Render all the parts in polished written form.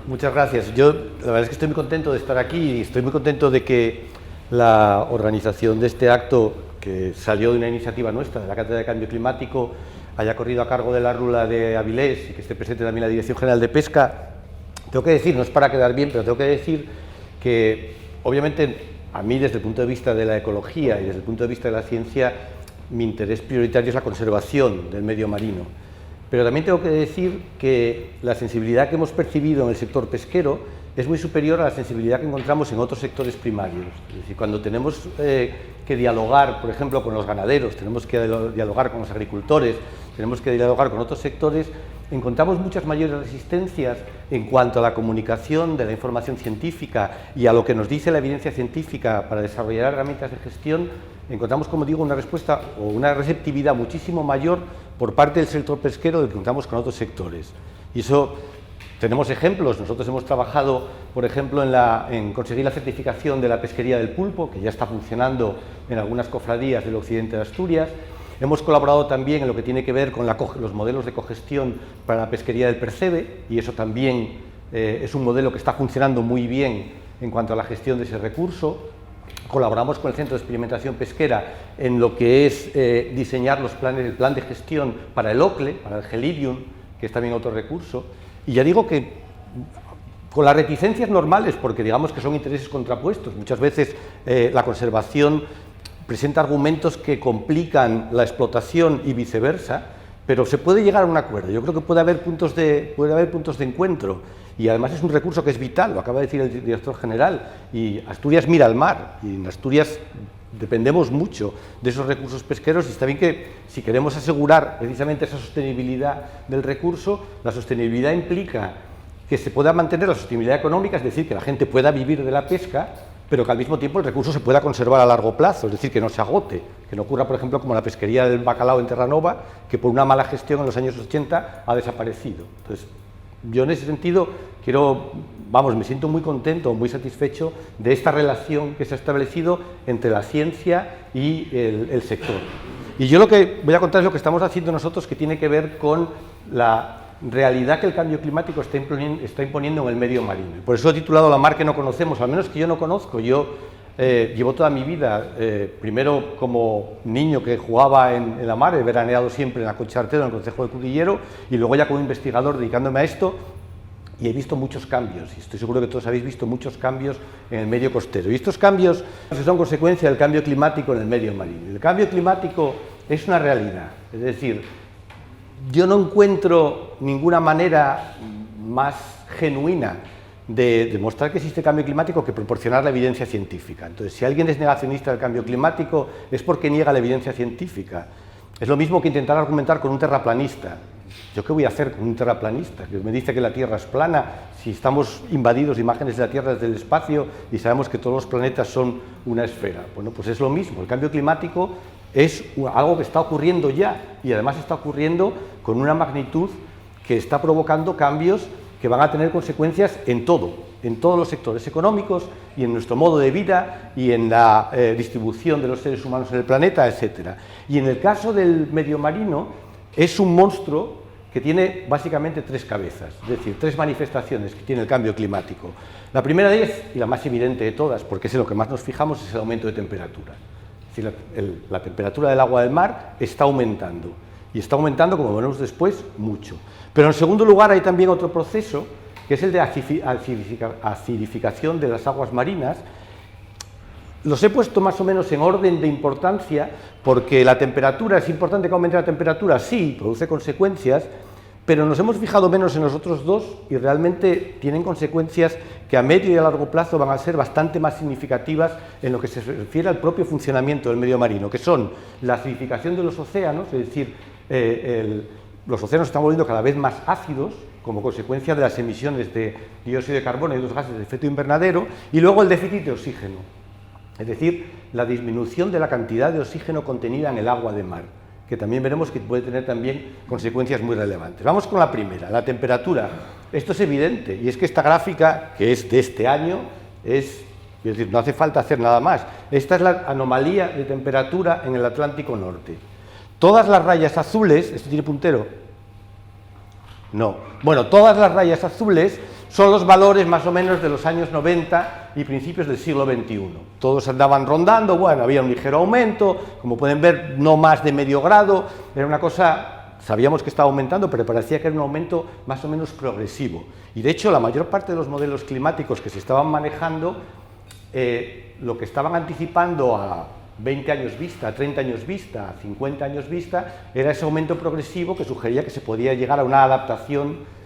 Muchas gracias. Yo la verdad es que estoy muy contento de estar aquí y estoy muy contento de que la organización de este acto, que salió de una iniciativa nuestra, de la Cátedra de Cambio Climático, haya corrido a cargo de la Rula de Avilés y que esté presente también la Dirección General de Pesca. Tengo que decir, no es para quedar bien, pero tengo que decir que, obviamente, a mí desde el punto de vista de la ecología y desde el punto de vista de la ciencia, mi interés prioritario es la conservación del medio marino. Pero también tengo que decir que la sensibilidad que hemos percibido en el sector pesquero es muy superior a la sensibilidad que encontramos en otros sectores primarios. Es decir, cuando tenemos que dialogar, por ejemplo, con los ganaderos, tenemos que dialogar con los agricultores, tenemos que dialogar con otros sectores, encontramos muchas mayores resistencias en cuanto a la comunicación de la información científica y a lo que nos dice la evidencia científica para desarrollar herramientas de gestión. Encontramos, como digo, una respuesta o una receptividad muchísimo mayor por parte del sector pesquero del que encontramos con otros sectores. Y eso, tenemos ejemplos. Nosotros hemos trabajado, por ejemplo, en conseguir la certificación de la pesquería del pulpo, que ya está funcionando en algunas cofradías del occidente de Asturias. Hemos colaborado también en lo que tiene que ver con los modelos de cogestión para la pesquería del percebe, y eso también es un modelo que está funcionando muy bien en cuanto a la gestión de ese recurso. Colaboramos con el Centro de Experimentación Pesquera en lo que es diseñar el plan de gestión para el OCLE, para el Gelidium, que es también otro recurso. Y ya digo que con las reticencias normales, porque digamos que son intereses contrapuestos. Muchas veces la conservación presenta argumentos que complican la explotación y viceversa, pero se puede llegar a un acuerdo. Yo creo que puede haber puntos de encuentro. Y además es un recurso que es vital, lo acaba de decir el director general, y Asturias mira al mar, y en Asturias dependemos mucho de esos recursos pesqueros, y está bien que, si queremos asegurar precisamente esa sostenibilidad del recurso, la sostenibilidad implica que se pueda mantener la sostenibilidad económica, es decir, que la gente pueda vivir de la pesca, pero que al mismo tiempo el recurso se pueda conservar a largo plazo, es decir, que no se agote, que no ocurra, por ejemplo, como la pesquería del bacalao en Terranova, que por una mala gestión en los años 80 ha desaparecido. Entonces, yo en ese sentido me siento muy contento, muy satisfecho de esta relación que se ha establecido entre la ciencia y el sector. Y yo lo que voy a contar es lo que estamos haciendo nosotros, que tiene que ver con la realidad que el cambio climático está imponiendo en el medio marino. Por eso he titulado La mar que no conocemos, al menos que yo no conozco. Yo llevo toda mi vida, primero como niño que jugaba en la mar, he veraneado siempre en la Concha Artero, en el Concejo de Cudillero, y luego ya como investigador dedicándome a esto, y he visto muchos cambios, y estoy seguro que todos habéis visto muchos cambios en el medio costero. Y estos cambios son consecuencia del cambio climático en el medio marino. El cambio climático es una realidad, es decir, yo no encuentro ninguna manera más genuina de demostrar que existe cambio climático que proporcionar la evidencia científica. Entonces, si alguien es negacionista del cambio climático es porque niega la evidencia científica. Es lo mismo que intentar argumentar con un terraplanista. ¿Yo qué voy a hacer con un terraplanista? Que me dice que la Tierra es plana, si estamos invadidos de imágenes de la Tierra desde el espacio y sabemos que todos los planetas son una esfera. Bueno, pues es lo mismo. El cambio climático es algo que está ocurriendo ya, y además está ocurriendo con una magnitud que está provocando cambios que van a tener consecuencias en todos los sectores económicos y en nuestro modo de vida y en la distribución de los seres humanos en el planeta, etc. Y en el caso del medio marino es un monstruo que tiene básicamente tres cabezas, es decir, tres manifestaciones que tiene el cambio climático. La primera de ellas, y la más evidente de todas, porque es en lo que más nos fijamos, es el aumento de temperatura. Es decir, la temperatura del agua del mar está aumentando, y está aumentando, como veremos después, mucho. Pero en segundo lugar hay también otro proceso, que es el de acidificación de las aguas marinas. Los he puesto más o menos en orden de importancia, porque la temperatura, ¿es importante que aumente la temperatura? Sí, produce consecuencias, pero nos hemos fijado menos en los otros dos y realmente tienen consecuencias que a medio y a largo plazo van a ser bastante más significativas en lo que se refiere al propio funcionamiento del medio marino, que son la acidificación de los océanos, es decir, los océanos se están volviendo cada vez más ácidos como consecuencia de las emisiones de dióxido de carbono y otros gases de efecto invernadero, y luego el déficit de oxígeno, es decir, la disminución de la cantidad de oxígeno contenida en el agua de mar, que también veremos que puede tener también consecuencias muy relevantes. Vamos con la primera, la temperatura. Esto es evidente, y es que esta gráfica, que es de este año, es decir, no hace falta hacer nada más. Esta es la anomalía de temperatura en el Atlántico Norte. Todas las rayas azules, ¿esto tiene puntero? No. Bueno, todas las rayas azules son los valores más o menos de los años 90 y principios del siglo XXI. Todos andaban rondando, bueno, había un ligero aumento, como pueden ver, no más de medio grado, era una cosa, sabíamos que estaba aumentando, pero parecía que era un aumento más o menos progresivo. Y de hecho, la mayor parte de los modelos climáticos que se estaban manejando, lo que estaban anticipando a 20 años vista, a 30 años vista, a 50 años vista, era ese aumento progresivo que sugería que se podía llegar a una adaptación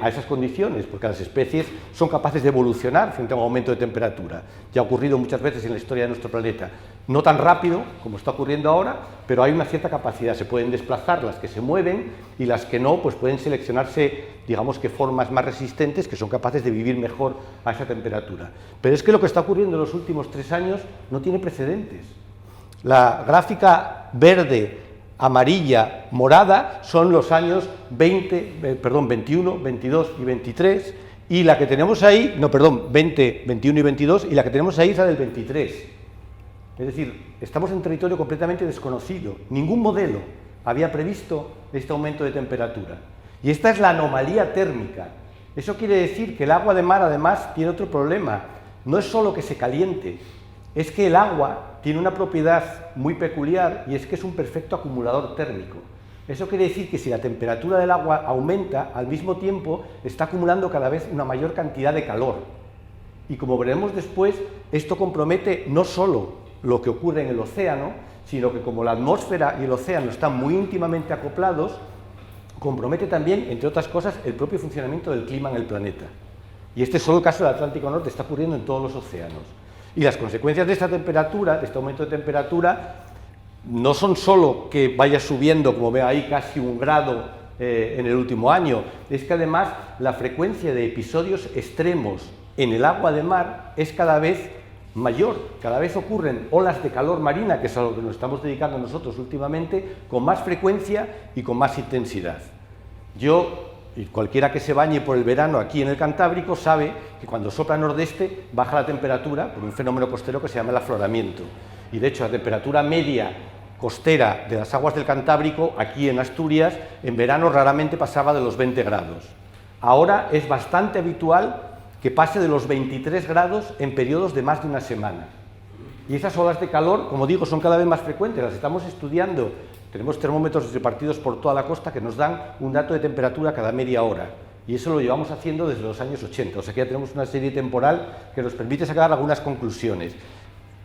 a esas condiciones, porque las especies son capaces de evolucionar frente a un aumento de temperatura. Ya ha ocurrido muchas veces en la historia de nuestro planeta, no tan rápido como está ocurriendo ahora, pero hay una cierta capacidad, se pueden desplazar las que se mueven y las que no, pues pueden seleccionarse, digamos que formas más resistentes que son capaces de vivir mejor a esa temperatura. Pero es que lo que está ocurriendo en los últimos 3 años no tiene precedentes. La gráfica verde, amarilla, morada, son los años 21, 22 y 23, y la que tenemos ahí, 20, 21 y 22, y la que tenemos ahí es la del 23. Es decir, estamos en territorio completamente desconocido. Ningún modelo había previsto este aumento de temperatura. Y esta es la anomalía térmica. Eso quiere decir que el agua de mar, además, tiene otro problema. No es solo que se caliente, es que el agua tiene una propiedad muy peculiar y es que es un perfecto acumulador térmico. Eso quiere decir que si la temperatura del agua aumenta, al mismo tiempo está acumulando cada vez una mayor cantidad de calor. Y como veremos después, esto compromete no solo lo que ocurre en el océano, sino que como la atmósfera y el océano están muy íntimamente acoplados, compromete también, entre otras cosas, el propio funcionamiento del clima en el planeta. Y este es solo el caso del Atlántico Norte, está ocurriendo en todos los océanos. Y las consecuencias de esta temperatura, de este aumento de temperatura, no son solo que vaya subiendo, como ve ahí, casi 1 grado en el último año, es que además la frecuencia de episodios extremos en el agua de mar es cada vez mayor, cada vez ocurren olas de calor marina, que es a lo que nos estamos dedicando nosotros últimamente, con más frecuencia y con más intensidad. Y cualquiera que se bañe por el verano aquí en el Cantábrico sabe que cuando sopla nordeste baja la temperatura por un fenómeno costero que se llama el afloramiento. Y de hecho la temperatura media costera de las aguas del Cantábrico, aquí en Asturias, en verano raramente pasaba de los 20 grados. Ahora es bastante habitual que pase de los 23 grados en periodos de más de una semana. Y esas olas de calor, como digo, son cada vez más frecuentes, las estamos estudiando. Tenemos termómetros repartidos por toda la costa que nos dan un dato de temperatura cada media hora. Y eso lo llevamos haciendo desde los años 80. O sea que ya tenemos una serie temporal que nos permite sacar algunas conclusiones.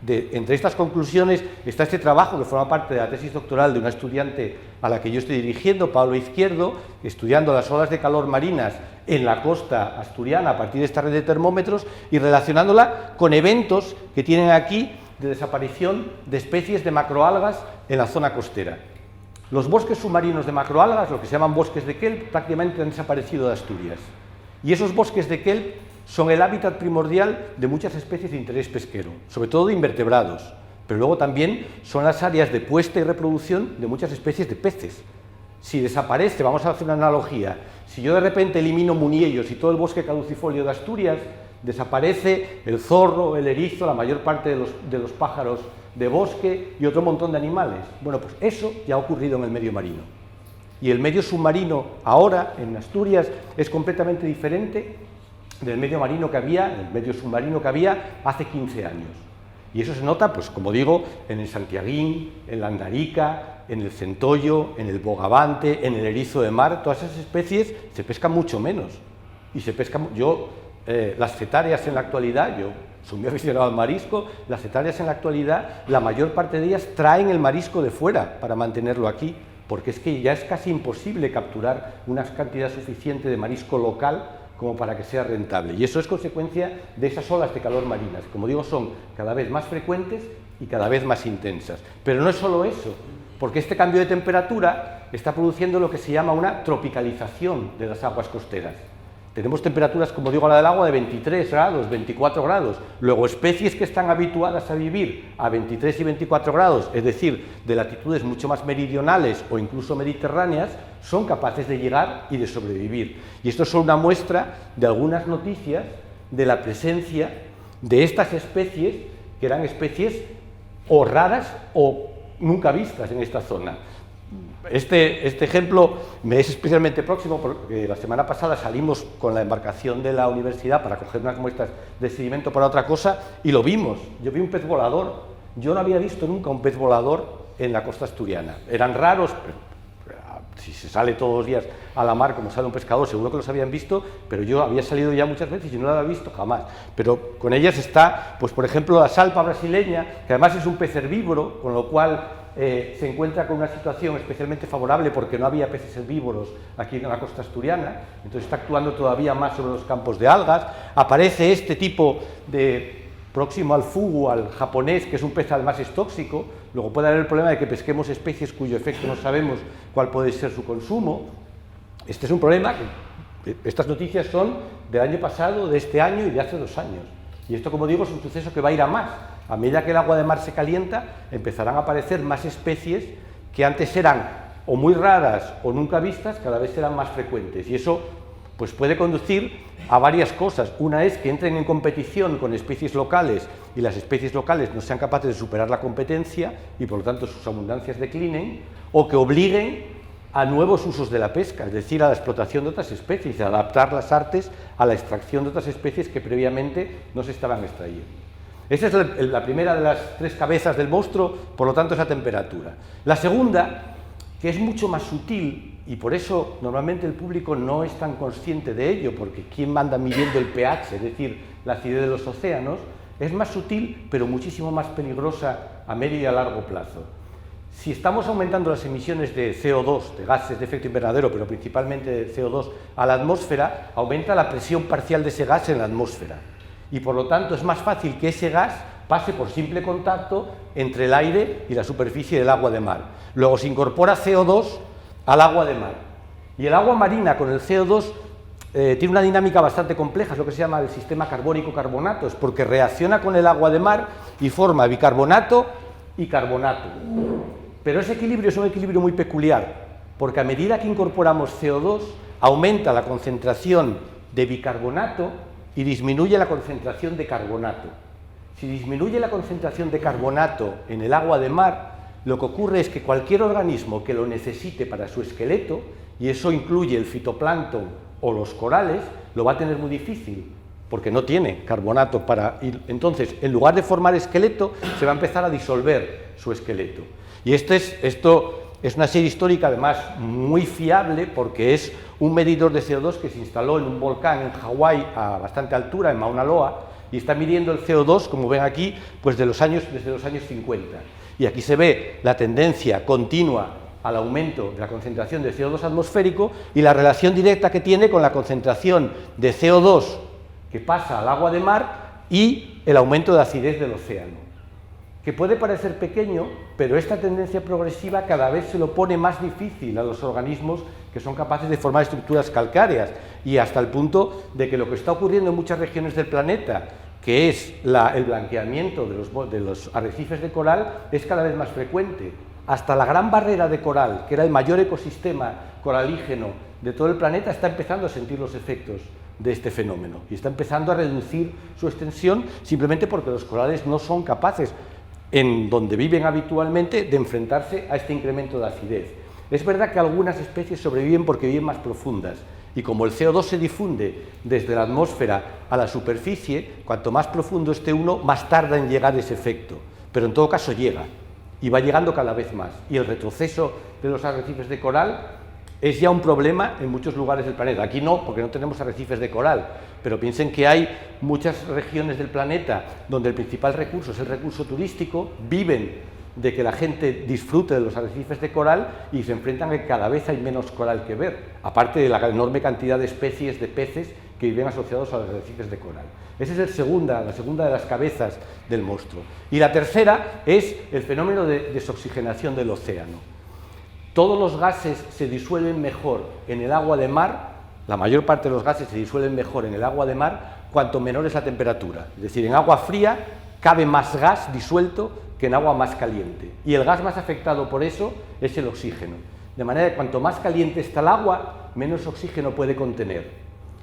Entre estas conclusiones está este trabajo que forma parte de la tesis doctoral de una estudiante a la que yo estoy dirigiendo, Pablo Izquierdo, estudiando las olas de calor marinas en la costa asturiana a partir de esta red de termómetros y relacionándola con eventos que tienen aquí de desaparición de especies de macroalgas en la zona costera. Los bosques submarinos de macroalgas, lo que se llaman bosques de kelp, prácticamente han desaparecido de Asturias. Y esos bosques de kelp son el hábitat primordial de muchas especies de interés pesquero, sobre todo de invertebrados, pero luego también son las áreas de puesta y reproducción de muchas especies de peces. Si desaparece, vamos a hacer una analogía, si yo de repente elimino Muniellos y todo el bosque caducifolio de Asturias, desaparece el zorro, el erizo, la mayor parte de los pájaros de bosque y otro montón de animales. Bueno, pues eso ya ha ocurrido en el medio marino. Y el medio submarino ahora, en Asturias, es completamente diferente del medio marino que había, el medio submarino que había hace 15 años. Y eso se nota, pues como digo, en el santiaguín, en la andarica, en el centollo, en el bogavante, en el erizo de mar. Todas esas especies se pescan mucho menos. Y se pescan... las cetáreas en la actualidad, yo soy muy aficionado al marisco, las cetáreas en la actualidad, la mayor parte de ellas traen el marisco de fuera para mantenerlo aquí, porque es que ya es casi imposible capturar una cantidad suficiente de marisco local como para que sea rentable. Y eso es consecuencia de esas olas de calor marinas, como digo, son cada vez más frecuentes y cada vez más intensas. Pero no es solo eso, porque este cambio de temperatura está produciendo lo que se llama una tropicalización de las aguas costeras. Tenemos temperaturas, como digo, la del agua de 23 grados, 24 grados. Luego, especies que están habituadas a vivir a 23 y 24 grados, es decir, de latitudes mucho más meridionales o incluso mediterráneas, son capaces de llegar y de sobrevivir. Y esto es solo una muestra de algunas noticias de la presencia de estas especies, que eran especies o raras o nunca vistas en esta zona. Este ejemplo me es especialmente próximo porque la semana pasada salimos con la embarcación de la universidad para coger unas muestras de sedimento para otra cosa y lo vimos. Yo vi un pez volador. Yo no había visto nunca un pez volador en la costa asturiana. Eran raros, pero si se sale todos los días a la mar como sale un pescador, seguro que los habían visto, pero yo había salido ya muchas veces y no lo había visto jamás. Pero con ellas está, pues por ejemplo, la salpa brasileña, que además es un pez herbívoro, con lo cual se encuentra con una situación especialmente favorable porque no había peces herbívoros aquí en la costa asturiana, entonces está actuando todavía más sobre los campos de algas. Aparece este tipo de, próximo al fugu, al japonés, que es un pez además es tóxico. Luego puede haber el problema de que pesquemos especies cuyo efecto no sabemos cuál puede ser su consumo. Este es un problema que estas noticias son del año pasado, de este año y de hace 2 años. Y esto, como digo, es un suceso que va a ir a más. A medida que el agua de mar se calienta, empezarán a aparecer más especies que antes eran o muy raras o nunca vistas, cada vez serán más frecuentes. Y eso pues, puede conducir a varias cosas. Una es que entren en competición con especies locales y las especies locales no sean capaces de superar la competencia y por lo tanto sus abundancias declinen, o que obliguen a nuevos usos de la pesca, es decir, a la explotación de otras especies, a adaptar las artes a la extracción de otras especies que previamente no se estaban extrayendo. Esa es la primera de las 3 cabezas del monstruo, por lo tanto es la temperatura. La segunda, que es mucho más sutil, y por eso normalmente el público no es tan consciente de ello, porque ¿quién manda midiendo el pH, es decir, la acidez de los océanos? Es más sutil, pero muchísimo más peligrosa a medio y a largo plazo. Si estamos aumentando las emisiones de CO2, de gases de efecto invernadero, pero principalmente de CO2 a la atmósfera, aumenta la presión parcial de ese gas en la atmósfera. Y por lo tanto es más fácil que ese gas pase por simple contacto entre el aire y la superficie del agua de mar. Luego se incorpora CO2 al agua de mar. Y el agua marina con el CO2 tiene una dinámica bastante compleja, es lo que se llama el sistema carbónico-carbonatos, porque reacciona con el agua de mar y forma bicarbonato y carbonato. Pero ese equilibrio es un equilibrio muy peculiar, porque a medida que incorporamos CO2, aumenta la concentración de bicarbonato y disminuye la concentración de carbonato. Si disminuye la concentración de carbonato en el agua de mar, lo que ocurre es que cualquier organismo que lo necesite para su esqueleto, y eso incluye el fitoplancton o los corales, lo va a tener muy difícil, porque no tiene carbonato para ir. Entonces, en lugar de formar esqueleto, se va a empezar a disolver su esqueleto. Y esto es una serie histórica, además, muy fiable, porque es un medidor de CO2 que se instaló en un volcán en Hawái a bastante altura, en Mauna Loa, y está midiendo el CO2, como ven aquí, pues desde los años 50. Y aquí se ve la tendencia continua al aumento de la concentración de CO2 atmosférico y la relación directa que tiene con la concentración de CO2 que pasa al agua de mar y el aumento de acidez del océano, que puede parecer pequeño, pero esta tendencia progresiva cada vez se lo pone más difícil a los organismos que son capaces de formar estructuras calcáreas, y hasta el punto de que lo que está ocurriendo en muchas regiones del planeta, que es el blanqueamiento de los arrecifes de coral, es cada vez más frecuente. Hasta la Gran Barrera de Coral, que era el mayor ecosistema coralígeno de todo el planeta, está empezando a sentir los efectos de este fenómeno y está empezando a reducir su extensión simplemente porque los corales no son capaces, en donde viven habitualmente, de enfrentarse a este incremento de acidez. Es verdad que algunas especies sobreviven porque viven más profundas, y como el CO2 se difunde desde la atmósfera a la superficie, cuanto más profundo esté uno, más tarda en llegar ese efecto, pero en todo caso llega, y va llegando cada vez más, y el retroceso de los arrecifes de coral es ya un problema en muchos lugares del planeta. Aquí no, porque no tenemos arrecifes de coral, pero piensen que hay muchas regiones del planeta donde el principal recurso es el recurso turístico, viven de que la gente disfrute de los arrecifes de coral y se enfrentan a que cada vez hay menos coral que ver, aparte de la enorme cantidad de especies de peces que viven asociados a los arrecifes de coral. Esa es la segunda de las cabezas del monstruo. Y la tercera es el fenómeno de desoxigenación del océano. Todos los gases se disuelven mejor en el agua de mar, la mayor parte de los gases se disuelven mejor en el agua de mar cuanto menor es la temperatura. Es decir, en agua fría cabe más gas disuelto que en agua más caliente. Y el gas más afectado por eso es el oxígeno. De manera que cuanto más caliente está el agua, menos oxígeno puede contener.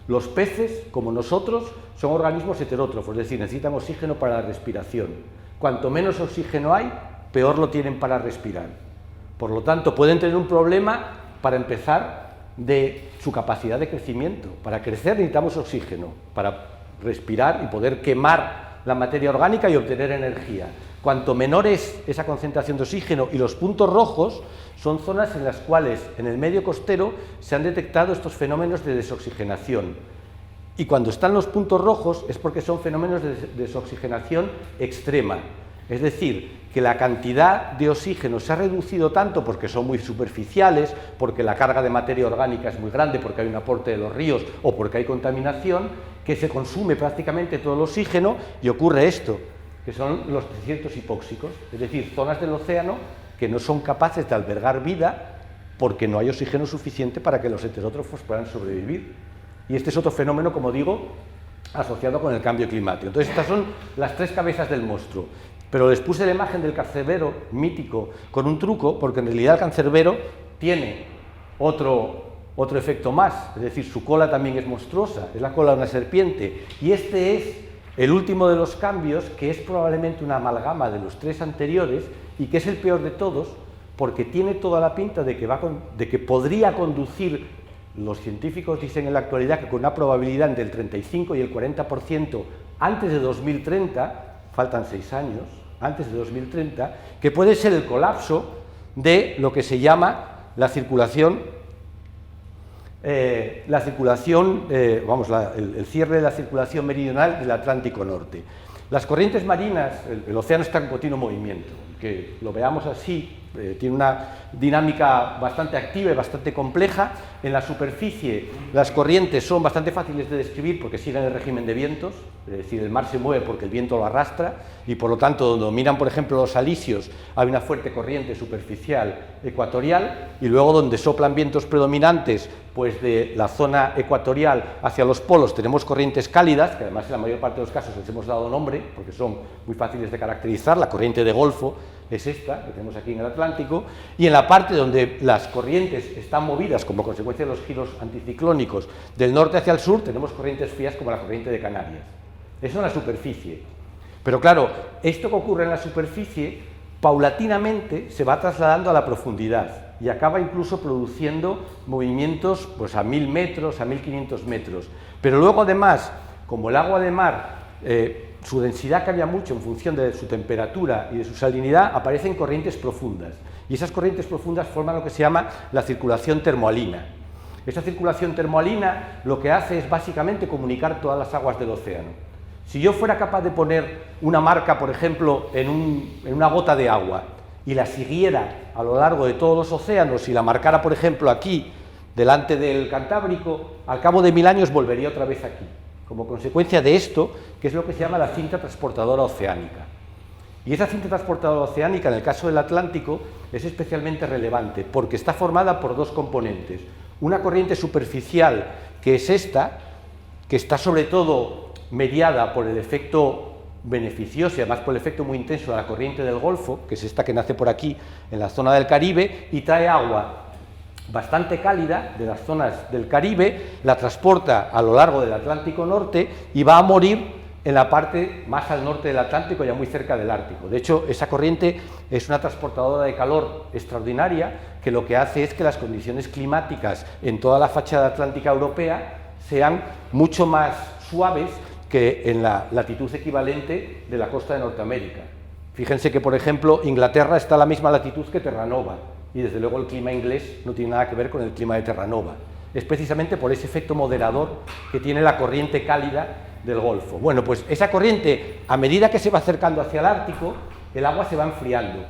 Los peces, como nosotros, son organismos heterótrofos, es decir, necesitan oxígeno para la respiración. Cuanto menos oxígeno hay, peor lo tienen para respirar. Por lo tanto, pueden tener un problema para empezar de su capacidad de crecimiento. Para crecer necesitamos oxígeno, para respirar y poder quemar la materia orgánica y obtener energía. Cuanto menor es esa concentración de oxígeno, y los puntos rojos son zonas en las cuales en el medio costero se han detectado estos fenómenos de desoxigenación. Y cuando están los puntos rojos es porque son fenómenos de desoxigenación extrema. Es decir, que la cantidad de oxígeno se ha reducido tanto porque son muy superficiales, porque la carga de materia orgánica es muy grande, porque hay un aporte de los ríos o porque hay contaminación, que se consume prácticamente todo el oxígeno y ocurre esto, que son los desiertos hipóxicos, es decir, zonas del océano que no son capaces de albergar vida porque no hay oxígeno suficiente para que los heterótrofos puedan sobrevivir. Y este es otro fenómeno, como digo, asociado con el cambio climático. Entonces, estas son las tres cabezas del monstruo. Pero les puse la imagen del cancerbero mítico con un truco, porque en realidad el cancerbero tiene otro efecto más, es decir, su cola también es monstruosa, es la cola de una serpiente. Y este es el último de los cambios, que es probablemente una amalgama de los tres anteriores y que es el peor de todos, porque tiene toda la pinta de que podría conducir, los científicos dicen en la actualidad que con una probabilidad entre el 35 y el 40% antes de 2030, faltan 6 años, antes de 2030, que puede ser el colapso de lo que se llama la circulación, el cierre de la circulación meridional del Atlántico Norte. Las corrientes marinas, el océano está en continuo movimiento, que lo veamos así, tiene una dinámica bastante activa y bastante compleja. En la superficie las corrientes son bastante fáciles de describir porque siguen el régimen de vientos, es decir, el mar se mueve porque el viento lo arrastra y por lo tanto donde dominan por ejemplo los alisios hay una fuerte corriente superficial ecuatorial y luego donde soplan vientos predominantes pues de la zona ecuatorial hacia los polos tenemos corrientes cálidas, que además en la mayor parte de los casos les hemos dado nombre porque son muy fáciles de caracterizar. La corriente de Golfo es esta que tenemos aquí en el Atlántico, y en la parte donde las corrientes están movidas como consecuencia de los giros anticiclónicos del norte hacia el sur tenemos corrientes frías como la corriente de Canarias. Eso en la superficie. Pero claro, esto que ocurre en la superficie paulatinamente se va trasladando a la profundidad y acaba incluso produciendo movimientos pues, a 1000 metros, a 1500 metros. Pero luego además, como el agua de mar, su densidad cambia mucho en función de su temperatura y de su salinidad, aparecen corrientes profundas. Y esas corrientes profundas forman lo que se llama la circulación termoalina. Esta circulación termoalina lo que hace es básicamente comunicar todas las aguas del océano. Si yo fuera capaz de poner una marca, por ejemplo, en una gota de agua y la siguiera a lo largo de todos los océanos y la marcara, por ejemplo, aquí, delante del Cantábrico, al cabo de 1000 años volvería otra vez aquí, como consecuencia de esto, que es lo que se llama la cinta transportadora oceánica. Y esa cinta transportadora oceánica, en el caso del Atlántico, es especialmente relevante porque está formada por dos componentes. Una corriente superficial, que es esta, que está sobre todo mediada por el efecto beneficioso y además por el efecto muy intenso de la corriente del Golfo, que es esta que nace por aquí en la zona del Caribe y trae agua bastante cálida de las zonas del Caribe, la transporta a lo largo del Atlántico Norte y va a morir en la parte más al norte del Atlántico, ya muy cerca del Ártico. De hecho, esa corriente es una transportadora de calor extraordinaria que lo que hace es que las condiciones climáticas en toda la fachada atlántica europea sean mucho más suaves que en la latitud equivalente de la costa de Norteamérica. Fíjense que, por ejemplo, Inglaterra está a la misma latitud que Terranova, y desde luego el clima inglés no tiene nada que ver con el clima de Terranova. Es precisamente por ese efecto moderador que tiene la corriente cálida del Golfo. Bueno, pues esa corriente, a medida que se va acercando hacia el Ártico, el agua se va enfriando.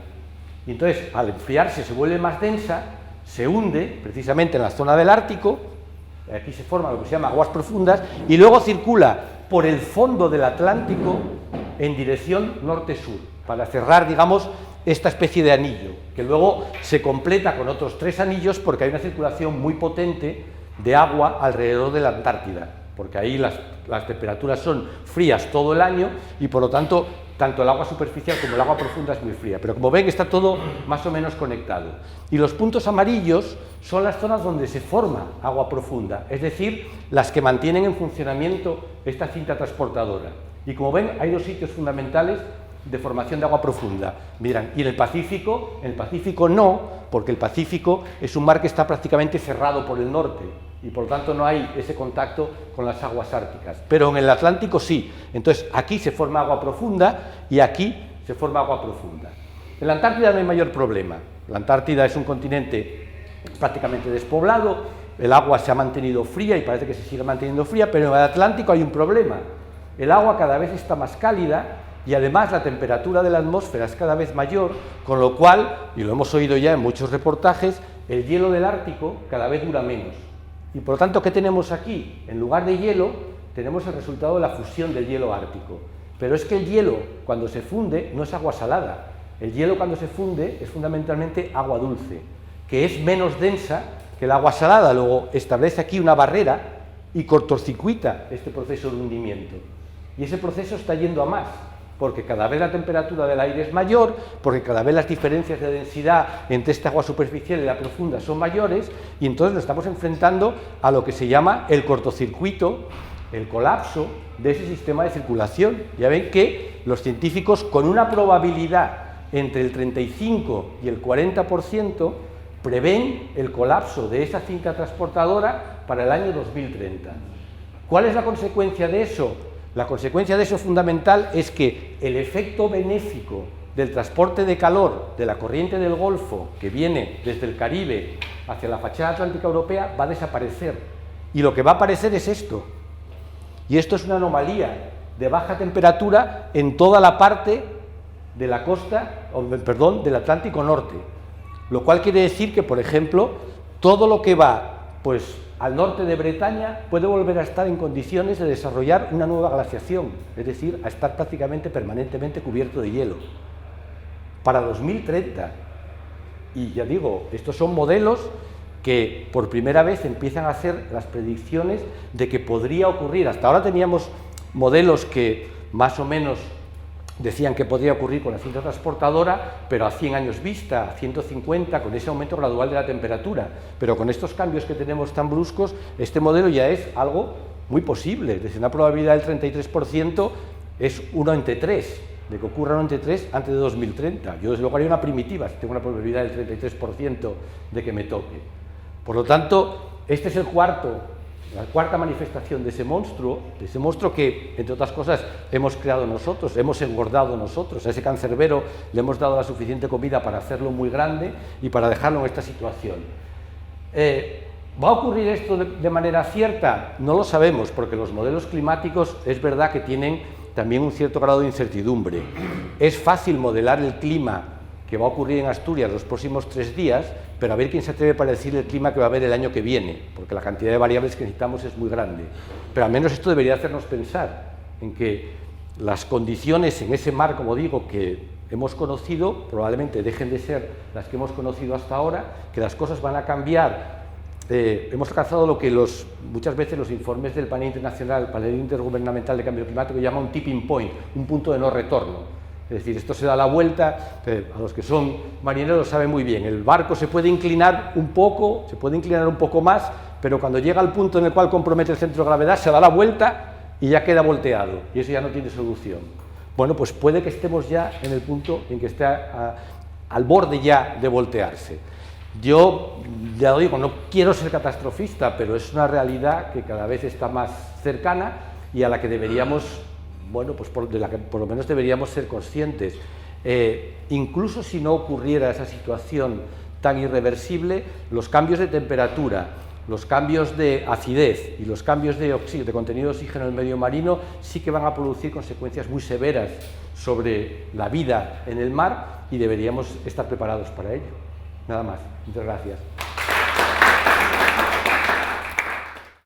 Y entonces, al enfriarse, se vuelve más densa, se hunde precisamente en la zona del Ártico, aquí se forman lo que se llama aguas profundas, y luego circula por el fondo del Atlántico en dirección norte-sur, para cerrar, digamos, esta especie de anillo, que luego se completa con otros 3 anillos porque hay una circulación muy potente de agua alrededor de la Antártida, porque ahí las temperaturas son frías todo el año y por lo tanto, tanto el agua superficial como el agua profunda es muy fría. Pero como ven, está todo más o menos conectado. Y los puntos amarillos son las zonas donde se forma agua profunda, es decir, las que mantienen en funcionamiento esta cinta transportadora. Y como ven, hay 2 sitios fundamentales de formación de agua profunda. Me dirán, ¿y en el Pacífico? En el Pacífico no, porque el Pacífico es un mar que está prácticamente cerrado por el norte y por lo tanto no hay ese contacto con las aguas árticas. Pero en el Atlántico sí. Entonces aquí se forma agua profunda y aquí se forma agua profunda. En la Antártida no hay mayor problema. La Antártida es un continente prácticamente despoblado, el agua se ha mantenido fría y parece que se sigue manteniendo fría, pero en el Atlántico hay un problema. El agua cada vez está más cálida y además la temperatura de la atmósfera es cada vez mayor, con lo cual, y lo hemos oído ya en muchos reportajes, el hielo del Ártico cada vez dura menos. Y por lo tanto, ¿qué tenemos aquí? En lugar de hielo, tenemos el resultado de la fusión del hielo ártico. Pero es que el hielo, cuando se funde, no es agua salada. El hielo, cuando se funde, es fundamentalmente agua dulce, que es menos densa que el agua salada. Luego establece aquí una barrera y cortocircuita este proceso de hundimiento. Y ese proceso está yendo a más, porque cada vez la temperatura del aire es mayor, porque cada vez las diferencias de densidad entre esta agua superficial y la profunda son mayores, y entonces nos estamos enfrentando a lo que se llama el cortocircuito, el colapso de ese sistema de circulación. Ya ven que los científicos, con una probabilidad entre el 35 y el 40%, prevén el colapso de esa cinta transportadora para el año 2030. ¿Cuál es la consecuencia de eso? La consecuencia de eso fundamental es que el efecto benéfico del transporte de calor de la corriente del Golfo que viene desde el Caribe hacia la fachada atlántica europea va a desaparecer. Y lo que va a aparecer es esto. Y esto es una anomalía de baja temperatura en toda la parte de la costa, del Atlántico Norte. Lo cual quiere decir que, por ejemplo, todo lo que va al norte de Bretaña puede volver a estar en condiciones de desarrollar una nueva glaciación, es decir, a estar prácticamente permanentemente cubierto de hielo. Para 2030. Y ya digo, estos son modelos que por primera vez empiezan a hacer las predicciones de que podría ocurrir. Hasta ahora teníamos modelos que más o menos decían que podría ocurrir con la cinta transportadora, pero a 100 años vista, a 150, con ese aumento gradual de la temperatura. Pero con estos cambios que tenemos tan bruscos, este modelo ya es algo muy posible. Es decir, una probabilidad del 33% es 1 entre 3, de que ocurra 1 entre 3 antes de 2030. Yo desde luego haría una primitiva, si tengo una probabilidad del 33% de que me toque. Por lo tanto, este es la cuarta manifestación de ese monstruo que, entre otras cosas, hemos creado nosotros, hemos engordado nosotros. A ese cancerbero le hemos dado la suficiente comida para hacerlo muy grande y para dejarlo en esta situación. ¿Va a ocurrir esto de manera cierta? No lo sabemos, porque los modelos climáticos es verdad que tienen también un cierto grado de incertidumbre. Es fácil modelar el clima que va a ocurrir en Asturias los próximos 3 días, pero a ver quién se atreve para decir el clima que va a haber el año que viene, porque la cantidad de variables que necesitamos es muy grande. Pero al menos esto debería hacernos pensar en que las condiciones en ese mar, como digo, que hemos conocido, probablemente dejen de ser las que hemos conocido hasta ahora, que las cosas van a cambiar. Hemos alcanzado lo que muchas veces los informes del panel internacional, el panel intergubernamental de cambio climático, llama un tipping point, un punto de no retorno. Es decir, esto se da la vuelta, a los que son marineros lo saben muy bien, el barco se puede inclinar un poco, más, pero cuando llega al punto en el cual compromete el centro de gravedad, se da la vuelta y ya queda volteado, y eso ya no tiene solución. Bueno, pues puede que estemos ya en el punto en que está al borde ya de voltearse. Yo, ya lo digo, no quiero ser catastrofista, pero es una realidad que cada vez está más cercana y a la que deberíamos, de la que por lo menos deberíamos ser conscientes. Incluso si no ocurriera esa situación tan irreversible, los cambios de temperatura, los cambios de acidez y los cambios de contenido de oxígeno en el medio marino sí que van a producir consecuencias muy severas sobre la vida en el mar y deberíamos estar preparados para ello. Nada más. Muchas gracias.